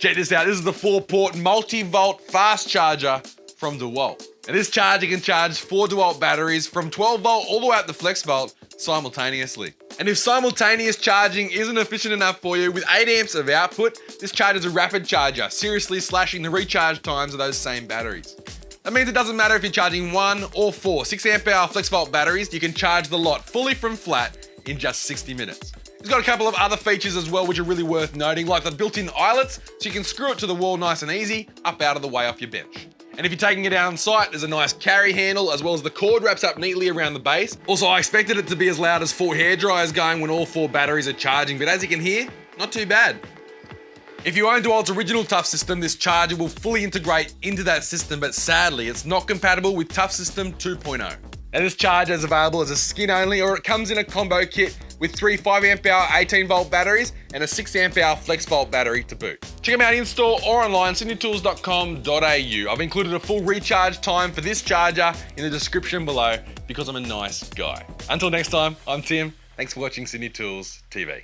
Check this out, this is the 4-port multi-volt fast charger from Dewalt. And this charger can charge 4 Dewalt batteries from 12 volt all the way up to FlexVolt simultaneously. And if simultaneous charging isn't efficient enough for you, with 8 amps of output, this charger is a rapid charger, seriously slashing the recharge times of those same batteries. That means it doesn't matter if you're charging 1 or 4 6 amp hour FlexVolt batteries, you can charge the lot fully from flat in just 60 minutes. It's got a couple of other features as well which are really worth noting, like the built-in eyelets, so you can screw it to the wall nice and easy, up out of the way off your bench. And if you're taking it out on site, there's a nice carry handle, as well as the cord wraps up neatly around the base. Also, I expected it to be as loud as 4 hairdryers going when all 4 batteries are charging, but as you can hear, not too bad. If you own Dewalt's original ToughSystem, this charger will fully integrate into that system, but sadly, it's not compatible with ToughSystem 2.0. And this charger is available as a skin only, or it comes in a combo kit with 3 5 amp hour 18 volt batteries and a 6 amp hour FlexVolt battery to boot. Check them out in store or online, sydneytools.com.au. I've included a full recharge time for this charger in the description below because I'm a nice guy. Until next time, I'm Tim. Thanks for watching Sydney Tools TV.